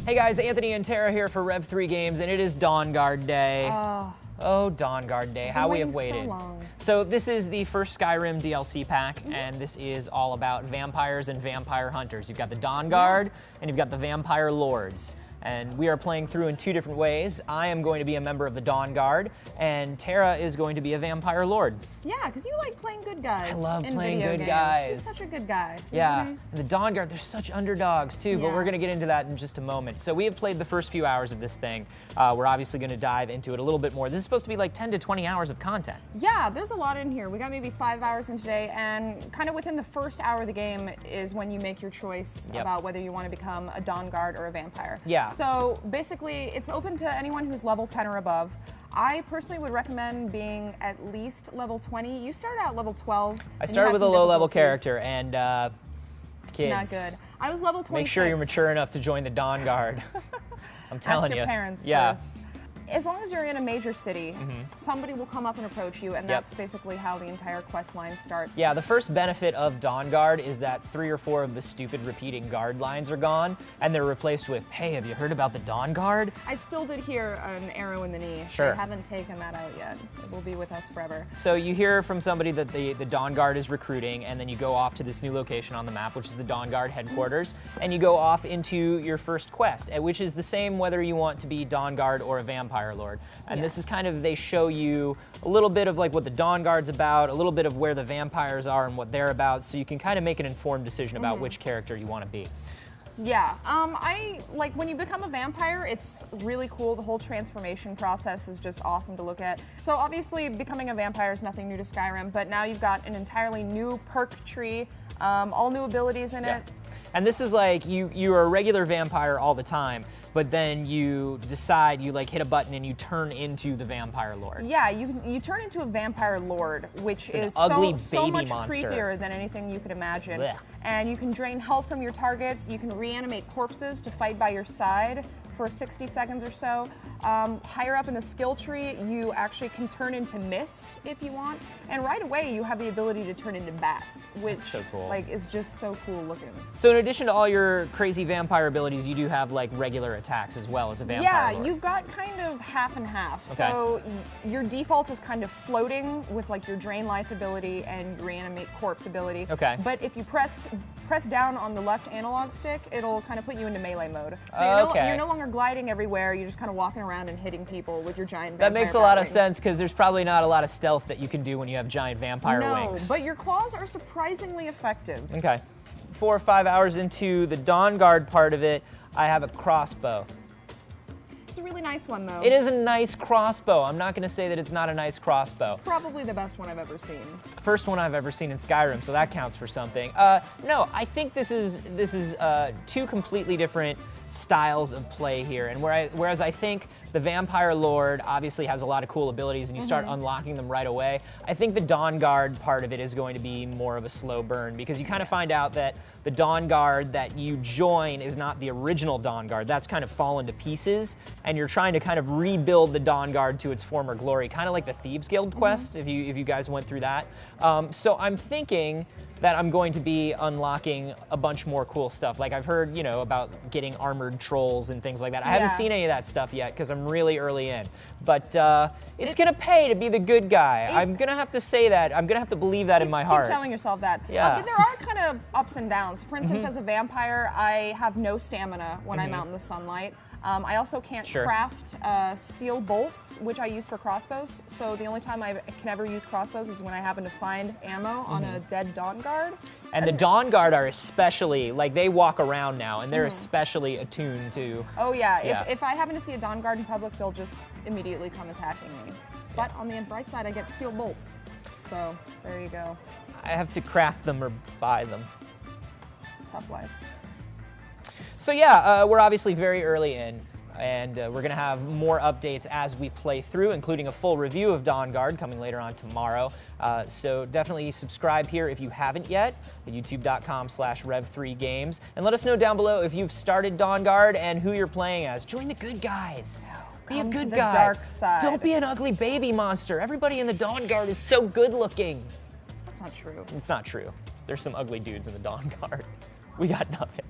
Hey guys, Anthony and Tara here for Rev3 Games, and it is Dawnguard Day. Oh, Dawnguard Day, how we have waited. So long. So this is the first Skyrim DLC pack, and this is all about vampires and vampire hunters. You've got the Dawnguard, and you've got the Vampire Lords. And we are playing through in two different ways. I am going to be a member of the Dawnguard, and Tara is going to be a Vampire Lord. Yeah, because you like playing good guys. I love playing video good games. guys. He's such a good guy. Yeah, and the Dawnguard, they're such underdogs too, but Yeah. we're going to get into that in just a moment. So we have played the first few hours of this thing. We're obviously going to dive into it a little bit more. This is supposed to be like 10 to 20 hours of content. Yeah, there's a lot in here. We got maybe 5 hours in today, and kind of within the first hour of the game is when you make your choice about whether you want to become a Dawnguard or a vampire. Yeah. So basically, it's open to anyone who's level 10 or above. I personally would recommend being at least level 20. You started out level 12. I started with a low-level character, and kids. Not good. I was level 26. Make sure you're mature enough to join the Dawnguard. I'm telling you. Ask your parents first. As long as you're in a major city, somebody will come up and approach you, and that's basically how the entire quest line starts. Yeah, the first benefit of Dawnguard is that 3 or 4 of the stupid repeating guard lines are gone, and they're replaced with, hey, have you heard about the Dawnguard? I still did hear an arrow in the knee. Sure. They haven't taken that out yet. It will be with us forever. So you hear from somebody that the Dawnguard is recruiting, and then you go off to this new location on the map, which is the Dawnguard headquarters, and you go off into your first quest, which is the same whether you want to be Dawnguard or a Vampire Lord. And this is kind of, they show you a little bit of like what the Dawnguard's about, a little bit of where the vampires are and what they're about, so you can kind of make an informed decision about which character you want to be. Yeah, I like when you become a vampire, it's really cool. The whole transformation process is just awesome to look at. So obviously becoming a vampire is nothing new to Skyrim, but now you've got an entirely new perk tree, all new abilities in it. And this is like, you're a regular vampire all the time, but then you decide, you like hit a button and you turn into the Vampire Lord. Yeah, you turn into a Vampire Lord, which is ugly so baby much monster. creepier than anything you could imagine. Blech. And you can drain health from your targets, you can reanimate corpses to fight by your side for 60 seconds or so. Higher up in the skill tree, you actually can turn into mist if you want, and right away you have the ability to turn into bats, which so cool. like is just so cool looking. So in addition to all your crazy vampire abilities, you do have like regular attacks as well as a vampire Lord. You've got kind of half and half. Okay. So your default is kind of floating with like your drain life ability and reanimate corpse ability. Okay. But if you press down on the left analog stick, it'll kind of put you into melee mode. So you're no longer gliding everywhere, you're just kind of walking around and hitting people with your giant vampire That makes a lot of wings. sense, because there's probably not a lot of stealth that you can do when you have giant vampire wings. No, but your claws are surprisingly effective. Okay. 4 or 5 hours into the Dawnguard part of it, I have a crossbow. It's a really nice one, though. It is a nice crossbow. I'm not going to say that it's not a nice crossbow. Probably the best one I've ever seen. First one I've ever seen in Skyrim, so that counts for something. No, I think this is two completely different styles of play here, and whereas I think the Vampire Lord obviously has a lot of cool abilities, and you start unlocking them right away. I think the Dawnguard part of it is going to be more of a slow burn, because you kind of find out that the Dawnguard that you join is not the original Dawnguard. That's kind of fallen to pieces, and you're trying to kind of rebuild the Dawnguard to its former glory, kind of like the Thieves Guild quest, if you guys went through that. So I'm thinking that I'm going to be unlocking a bunch more cool stuff. Like I've heard, you know, about getting armored trolls and things like that. I haven't seen any of that stuff yet because I'm really early in. But it's gonna pay to be the good guy. I'm gonna have to say that. I'm gonna have to believe that in my heart. Keep telling yourself that. Yeah. But there are kind of ups and downs. For instance, as a vampire, I have no stamina when I'm out in the sunlight. I also can't craft steel bolts, which I use for crossbows. So the only time I can ever use crossbows is when I happen to find ammo on a dead Dawnguard. And the Dawnguard are especially, like, they walk around now, and they're especially attuned to... Oh yeah, if I happen to see a Dawnguard in public, they'll just immediately come attacking me. But on the bright side, I get steel bolts. So there you go. I have to craft them or buy them. Tough life. So yeah, we're obviously very early in, and we're going to have more updates as we play through, including a full review of Dawnguard coming later on tomorrow. So definitely subscribe here if you haven't yet, at youtube.com/rev3games, and let us know down below if you've started Dawnguard and who you're playing as. Join the good guys. Be a good guy. Dark side. Don't be an ugly baby monster. Everybody in the Dawnguard is so good looking. That's not true. It's not true. There's some ugly dudes in the Dawnguard. We got nothing.